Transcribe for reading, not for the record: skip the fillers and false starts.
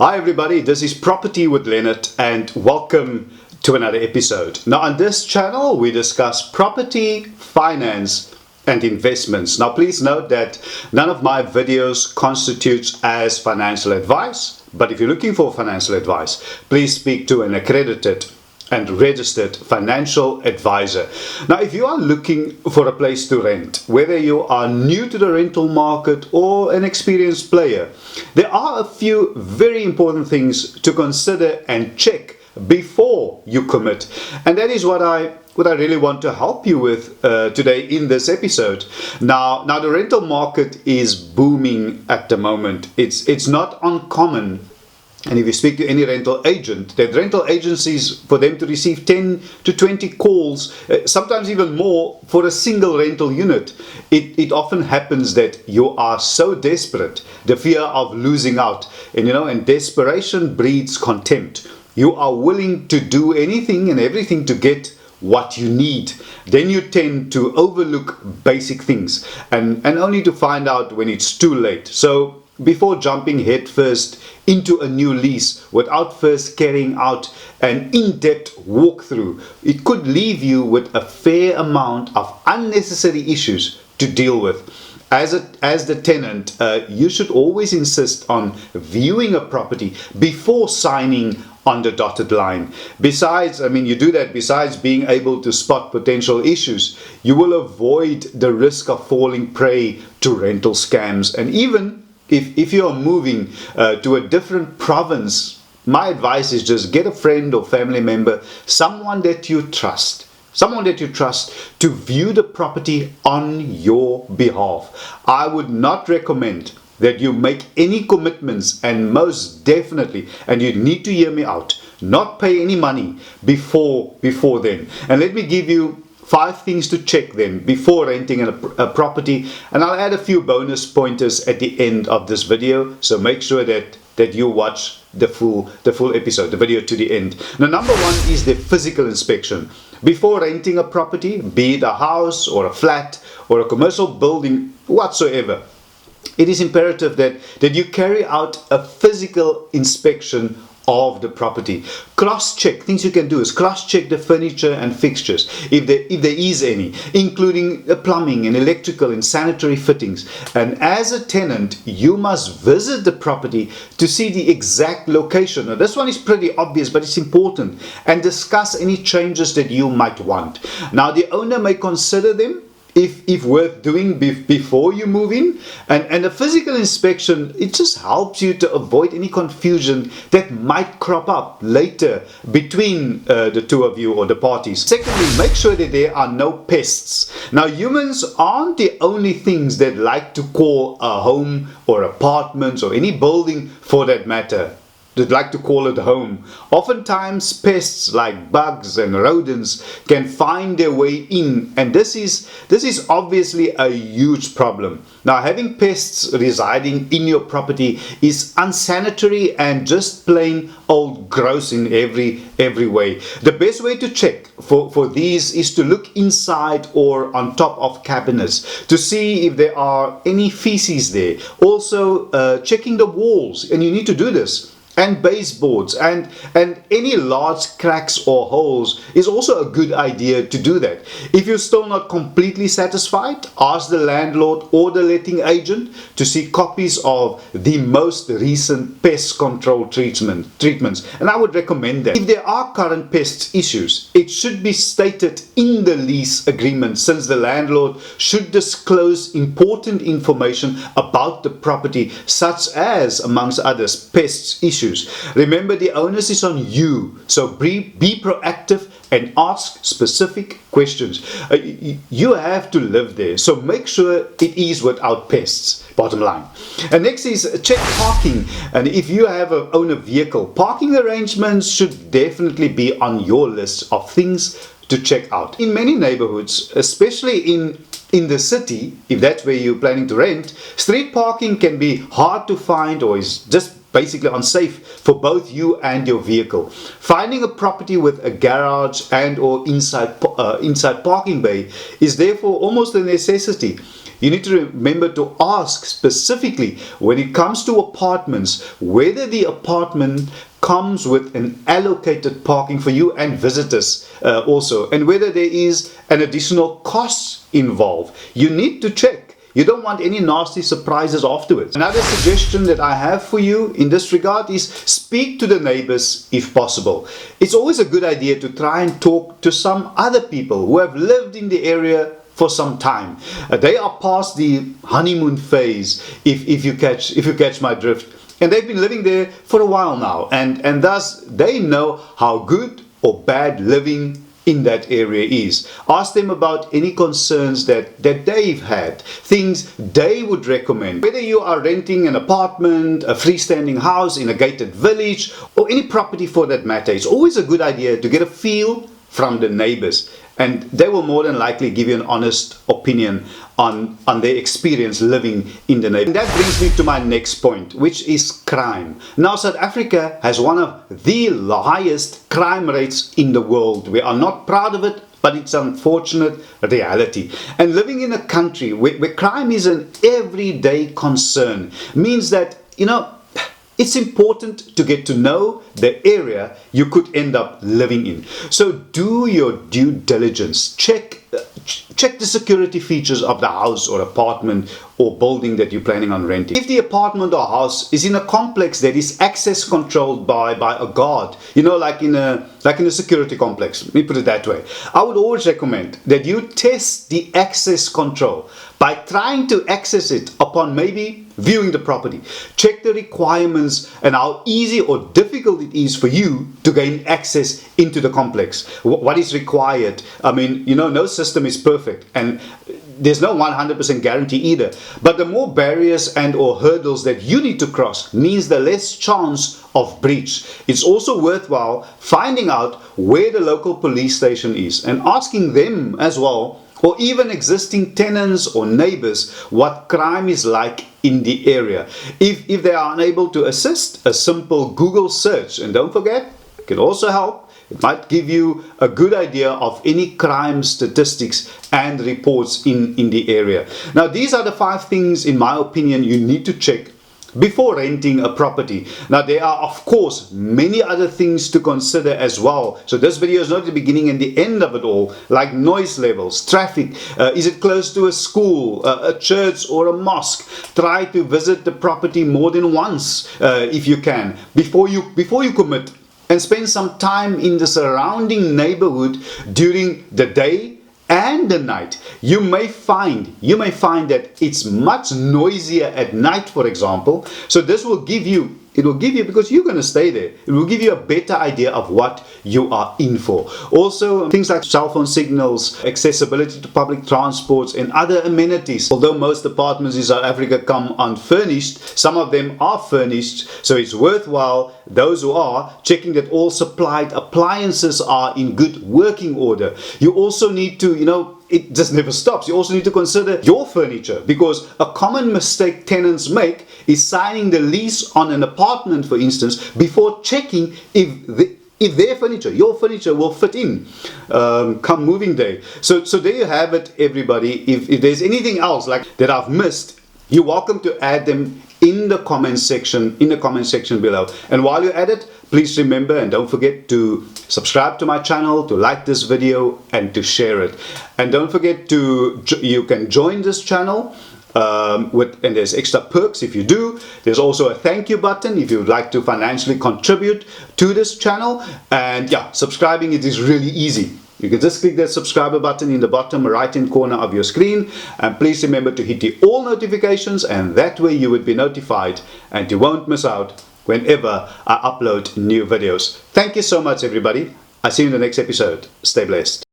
Hi everybody, this is Property with Leonard and welcome to another episode. Now on this channel we discuss property, finance and investments. Now please note that none of my videos constitutes as financial advice, but if you're looking for financial advice, please speak to an accredited and registered financial advisor. Now if you are looking for a place to rent, whether you are new to the rental market or an experienced player, there are a few very important things to consider and check before you commit, and that is what I really want to help you with today in this episode. Now the rental market is booming at the moment. It's not uncommon. And if you speak to any rental agent, that rental agencies, for them to receive 10 to 20 calls, sometimes even more, for a single rental unit, it often happens that you are so desperate, the fear of losing out, and desperation breeds contempt. You are willing to do anything and everything to get what you need. Then you tend to overlook basic things and only to find out when it's too late. So before jumping headfirst into a new lease without first carrying out an in-depth walkthrough, it could leave you with a fair amount of unnecessary issues to deal with. As the tenant, you should always insist on viewing a property before signing on the dotted line. Besides, you do that besides being able to spot potential issues, you will avoid the risk of falling prey to rental scams. And even if you're moving to a different province, my advice is just get a friend or family member, someone that you trust to view the property on your behalf. I would not recommend that you make any commitments, and most definitely, and you need to hear me out, not pay any money before then. And let me give you 5 things to check then before renting a property, and I'll add a few bonus pointers at the end of this video, so make sure that you watch the full episode, the video to the end. Now, number 1 is the physical inspection. Before renting a property, be it a house or a flat or a commercial building whatsoever, it is imperative that you carry out a physical inspection of the property. Cross-check. Things you can do is cross-check the furniture and fixtures, if there is any, including the plumbing and electrical and sanitary fittings. And as a tenant, you must visit the property to see the exact location. Now, this one is pretty obvious, but it's important, and discuss any changes that you might want. Now, the owner may consider them if worth doing before you move in, and a physical inspection, it just helps you to avoid any confusion that might crop up later between the two of you or the parties. Secondly, make sure that there are no pests. Now, humans aren't the only things that like to call a home or apartments or any building for that matter, that like to call it home. Oftentimes pests like bugs and rodents can find their way in, and this is obviously a huge problem. Now, having pests residing in your property is unsanitary and just plain old gross in every way. The best way to check for these is to look inside or on top of cabinets to see if there are any feces there. Also checking the walls, and you need to do this, and baseboards and any large cracks or holes is also a good idea to do that. If you're still not completely satisfied, ask the landlord or the letting agent to see copies of the most recent pest control treatments, and I would recommend that. If there are current pest issues, it should be stated in the lease agreement, since the landlord should disclose important information about the property, such as, amongst others, pests issues. Remember, the onus is on you, so be proactive and ask specific questions. You have to live there, so make sure it is without pests, bottom line. And next is check parking. And if you own a vehicle, parking arrangements should definitely be on your list of things to check out. In many neighborhoods, especially in the city, if that's where you're planning to rent, street parking can be hard to find or is just basically unsafe for both you and your vehicle. Finding a property with a garage and or inside parking bay is therefore almost a necessity. you need to remember to ask specifically when it comes to apartments whether the apartment comes with an allocated parking for you and visitors also, and whether there is an additional cost involved. You need to check. You don't want any nasty surprises afterwards. Another suggestion that I have for you in this regard is speak to the neighbors if possible. It's always a good idea to try and talk to some other people who have lived in the area for some time. They are past the honeymoon phase, if you catch my drift. And they've been living there for a while now, and thus they know how good or bad living in that area is. Ask them about any concerns that they've had, things they would recommend. Whether you are renting an apartment, a freestanding house in a gated village, or any property for that matter, it's always a good idea to get a feel from the neighbors, and they will more than likely give you an honest opinion on their experience living in the neighborhood. And that brings me to my next point, which is crime. Now, South Africa has one of the highest crime rates in the world. We are not proud of it, but it's an unfortunate reality. And living in a country where crime is an everyday concern means that, it's important to get to know the area you could end up living in. So do your due diligence. Check the security features of the house or apartment or building that you're planning on renting. If the apartment or house is in a complex that is access controlled by a guard, like in a security complex, let me put it that way, I would always recommend that you test the access control by trying to access it upon maybe viewing the property. Check the requirements and how easy or difficult it is for you to gain access into the complex. What is required? I mean, no system is perfect, and there's no 100% guarantee either. But the more barriers and or hurdles that you need to cross means the less chance of breach. It's also worthwhile finding out where the local police station is and asking them as well, or even existing tenants or neighbors, what crime is like in the area. If they are unable to assist, a simple Google search, and don't forget, it can also help. It might give you a good idea of any crime statistics and reports in the area. Now, these are the 5 things, in my opinion, you need to check before renting a property. Now, there are of course many other things to consider as well. So this video is not the beginning and the end of it all, like noise levels, traffic, is it close to a school, a church or a mosque. Try to visit the property more than once if you can before you commit, and spend some time in the surrounding neighborhood during the day and the night. You may find that it's much noisier at night, for example. So this will give you, because you're going to stay there, it will give you a better idea of what you are in for. Also, things like cell phone signals, accessibility to public transports and other amenities. Although most apartments in South Africa come unfurnished, some of them are furnished, so it's worthwhile, those who are, checking that all supplied appliances are in good working order. You also need to, it just never stops. You also need to consider your furniture, because a common mistake tenants make is signing the lease on an apartment, for instance, before checking if their furniture, your furniture, will fit in come moving day. So there you have it, everybody. If there's anything else like that I've missed, you're welcome to add them in the comment section below. And while you're at it, please remember and don't forget to subscribe to my channel, to like this video and to share it. And don't forget you can join this channel and there's extra perks if you do. There's also a thank you button if you would like to financially contribute to this channel. And yeah, subscribing, it is really easy. You can just click that subscriber button in the bottom right hand corner of your screen, and please remember to hit the all notifications, and that way you would be notified and you won't miss out whenever I upload new videos. Thank you so much, everybody. I'll see you in the next episode. Stay blessed.